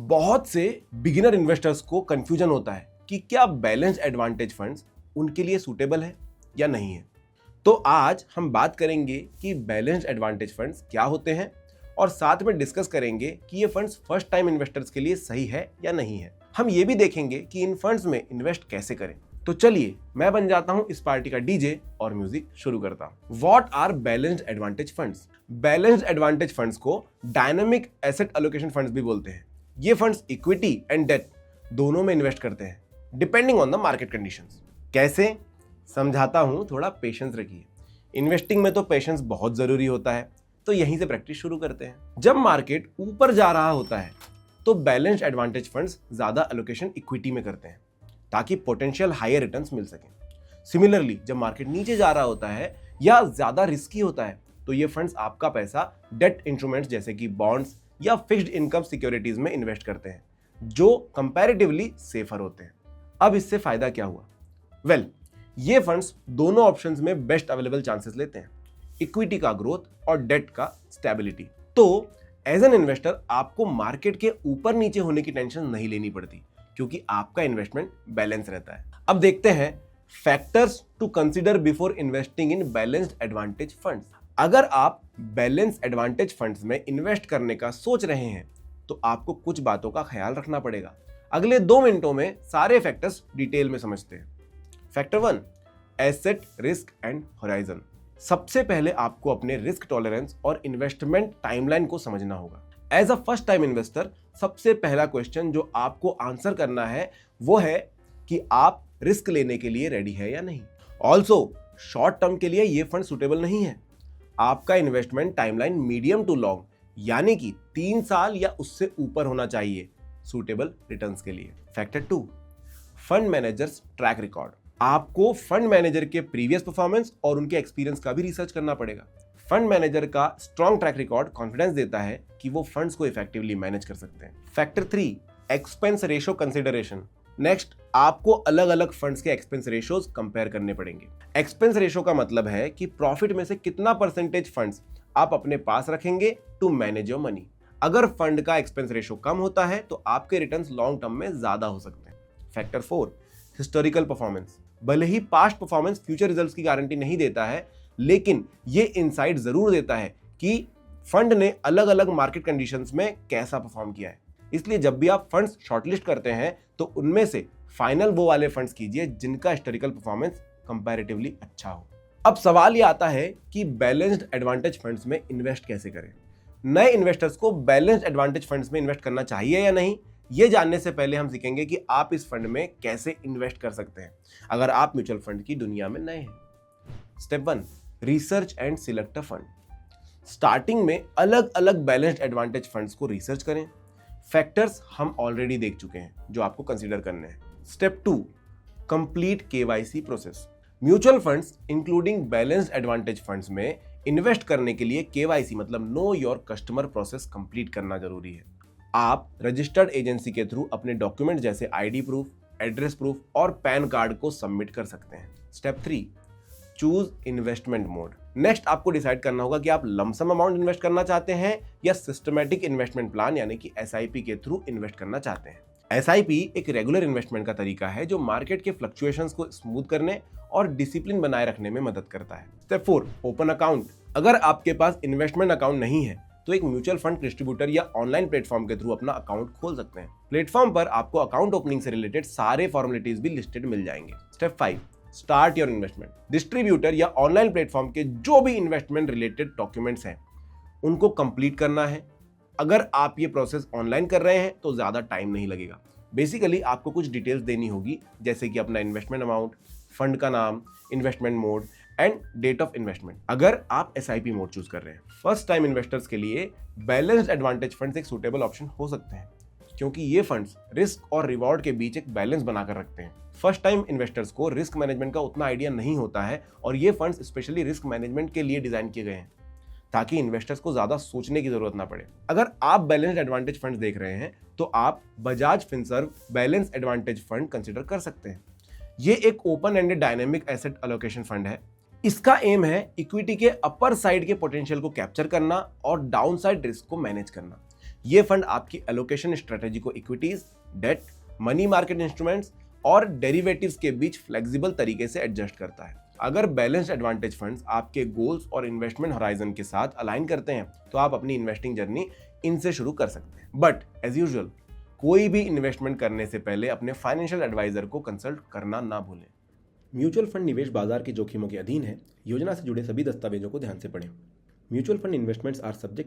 बहुत से beginner investors को कंफ्यूजन होता है कि क्या बैलेंस्ड एडवांटेज फंड्स उनके लिए सूटेबल है या नहीं है। तो आज हम बात करेंगे कि बैलेंस्ड एडवांटेज फंड्स क्या होते हैं और साथ में डिस्कस करेंगे कि ये फंड्स फर्स्ट टाइम इन्वेस्टर्स के लिए सही है या नहीं है। हम ये भी देखेंगे कि इन फंड्स में इन्वेस्ट कैसे करें। तो चलिए मैं बन जाता हूं इस पार्टी का डीजे और म्यूजिक शुरू करता हूं। What are balanced advantage funds? Balanced advantage funds को डायनामिक एसेट एलोकेशन फंड्स भी बोलते हैं। ये फंड्स इक्विटी एंड डेट दोनों में इन्वेस्ट करते हैं depending on the market conditions. कैसे? समझाता हूं, थोड़ा पेशेंस रखिए। इन्वेस्टिंग में तो पेशेंस बहुत जरूरी होता है, तो यहीं से प्रैक्टिस शुरू करते हैं। जब मार्केट ऊपर जा रहा होता है तो बैलेंस्ड एडवांटेज फंड्स ज्यादा एलोकेशन इक्विटी में करते हैं ताकि पोटेंशियल हायर रिटर्न्स मिल सकें। सिमिलरली जब मार्केट नीचे जा रहा होता है या ज्यादा रिस्की होता है तो ये फंड्स आपका पैसा डेट इंस्ट्रूमेंट्स जैसे कि बॉन्ड्स या फिक्स्ड इनकम सिक्योरिटीज में इन्वेस्ट करते हैं जो कंपैरेटिवली सेफर होते हैं। अब इससे फायदा क्या हुआ? वेल, ये फंड्स दोनों ऑप्शंस में बेस्ट अवेलेबल चांसेस लेते हैं, इक्विटी का ग्रोथ और डेट का स्टेबिलिटी। तो एज एन इन्वेस्टर आपको मार्केट के ऊपर नीचे होने की टेंशन नहीं लेनी पड़ती क्योंकि आपका इन्वेस्टमेंट बैलेंस रहता है। अब देखते हैं factors to consider before investing in balanced advantage funds. अगर आप बैलेंस एडवांटेज फंड्स में इन्वेस्ट करने का सोच रहे हैं तो आपको कुछ बातों का ख्याल रखना पड़ेगा। अगले 2 मिनटों में सारे फैक्टर्स डिटेल में समझते हैं। Factor 1, asset risk and horizon. सबसे पहले आपको अपने रिस्क टॉलरेंस और इन्वेस्टमेंट टाइमलाइन को समझना होगा। As a first time investor सबसे पहला क्वेश्चन जो आपको आंसर करना है वो है कि आप रिस्क लेने के लिए रेडी है या नहीं। ऑल्सो शॉर्ट टर्म के लिए ये फंड सुटेबल नहीं है। आपका investment timeline medium to long यानी कि 3 साल या उससे ऊपर होना चाहिए सूटेबल रिटर्न्स के लिए। Factor 2, fund managers track record. आपको फंड मैनेजर के प्रीवियस परफॉर्मेंस और उनके एक्सपीरियंस का भी रिसर्च करना पड़ेगा। फंड मैनेजर का स्ट्रॉन्ग ट्रैक रिकॉर्ड कॉन्फिडेंस देता है कि वो फंड्स को इफेक्टिवली मैनेज कर सकते हैं। Factor 3, expense ratio consideration. Next, आपको अलग अलग फंड्स के एक्सपेंस रेशोज कंपेयर करने पड़ेंगे। एक्सपेंस रेशो का मतलब है कि प्रॉफिट में से कितना परसेंटेज फंड्स आप अपने पास रखेंगे टू मैनेज योर मनी। अगर फंड का एक्सपेंस रेशो कम होता है तो आपके रिटर्न्स लॉन्ग टर्म में ज्यादा हो सकते हैं। Factor 4, historical performance. भले ही पास्ट परफॉर्मेंस फ्यूचर रिजल्ट्स की गारंटी नहीं देता है, लेकिन ये इनसाइट जरूर देता है कि फंड ने अलग अलग मार्केट कंडीशंस में कैसा परफॉर्म किया है। इसलिए जब भी आप फंड्स शॉर्टलिस्ट करते हैं तो उनमें से फाइनल वो वाले फंड्स कीजिए जिनका हिस्टोरिकल परफॉर्मेंस कंपैरेटिवली अच्छा हो। अब सवाल ये आता है कि बैलेंस्ड एडवांटेज फंड्स में इन्वेस्ट कैसे करें। नए इन्वेस्टर्स को बैलेंस्ड एडवांटेज फंड्स में इन्वेस्ट करना चाहिए या नहीं, ये जानने से पहले हम सीखेंगे कि आप इस फंड में कैसे इन्वेस्ट कर सकते हैं अगर आप म्यूचुअल फंड की दुनिया में नए हैं। Step 1, research and select a fund. Starting में अलग अलग बैलेंस्ड एडवांटेज फंड्स को रिसर्च करें। फैक्टर्स हम ऑलरेडी देख चुके हैं जो आपको कंसीडर करने हैं। Step 2, complete KYC process. Mutual funds including balanced advantage funds में इन्वेस्ट करने के लिए केवाईसी मतलब know your customer process complete करना जरूरी है। आप रजिस्टर्ड एजेंसी के थ्रू अपने डॉक्यूमेंट जैसे आईडी प्रूफ, एड्रेस प्रूफ और पैन कार्ड को सबमिट कर सकते हैं। Step 3, choose investment mode. Next आपको डिसाइड करना होगा कि आप लमसम अमाउंट इन्वेस्ट करना चाहते हैं या सिस्टमैटिक इन्वेस्टमेंट प्लान यानी कि एसआईपी के थ्रू इन्वेस्ट करना चाहते हैं। एसआईपी एक रेगुलर इन्वेस्टमेंट का तरीका है जो मार्केट के फ्लक्चुएशंस को स्मूथ करने और डिसिप्लिन बनाए रखने में मदद करता है। Step 4, open account. अगर आपके पास इन्वेस्टमेंट अकाउंट नहीं है तो एक म्यूचुअल फंड डिस्ट्रीब्यूटर या ऑनलाइन प्लेटफॉर्म के थ्रू अपना अकाउंट खोल सकते हैं। प्लेटफॉर्म पर आपको अकाउंट ओपनिंग से रिलेटेड सारे फॉर्मेलिटीज भी लिस्टेड मिल जाएंगे। Step 5, start your investment. Distributor या ऑनलाइन प्लेटफॉर्म के जो भी इन्वेस्टमेंट रिलेटेड डॉक्यूमेंट्स हैं उनको कंप्लीट करना है। अगर आप ये प्रोसेस ऑनलाइन कर रहे हैं तो ज्यादा टाइम नहीं लगेगा। बेसिकली आपको कुछ डिटेल्स देनी होगी जैसे कि अपना इन्वेस्टमेंट अमाउंट, फंड का नाम, investment mode and date of investment अगर आप एसआईपी मोड चूज कर रहे हैं। फर्स्ट टाइम इन्वेस्टर्स के लिए बैलेंस्ड एडवांटेज फंड्स एक सूटेबल ऑप्शन हो सकते हैं क्योंकि ये फंड्स रिस्क और रिवॉर्ड के बीच एक बैलेंस बनाकर रखते हैं। फर्स्ट टाइम इन्वेस्टर्स को रिस्क मैनेजमेंट का उतना आइडिया नहीं होता है और ये फंड्स स्पेशली रिस्क मैनेजमेंट के लिए डिजाइन किए गए हैं ताकि इन्वेस्टर्स को ज्यादा सोचने की जरूरत ना पड़े। अगर आप बैलेंस्ड एडवांटेज फंड्स देख रहे हैं तो आप Bajaj Finserv balance advantage fund consider कर सकते हैं। ये एक open ended dynamic asset allocation fund है। इसका एम है इक्विटी के अपर साइड के पोटेंशियल को कैप्चर करना और डाउन साइड रिस्क को मैनेज करना। ये फंड आपकी एलोकेशन स्ट्रेटेजी को equities, debt, money market instruments और डेरिवेटिव्स के बीच फ्लेक्सिबल तरीके से एडजस्ट करता है। अगर बैलेंस्ड एडवांटेज फंड्स आपके गोल्स और इन्वेस्टमेंट होराइजन के साथ अलाइन करते हैं तो आप अपनी इन्वेस्टिंग जर्नी इनसे शुरू कर सकते हैं। बट एज यूजुअल, कोई भी इन्वेस्टमेंट करने से पहले अपने फाइनेंशियल एडवाइजर को कंसल्ट करना ना भूलें। म्यूचुअल फंड निवेश बाजार के जोखिमों के अधीन है। योजना से जुड़े सभी दस्तावेजों को ध्यान से पढ़ें। Mutual fund investments are subject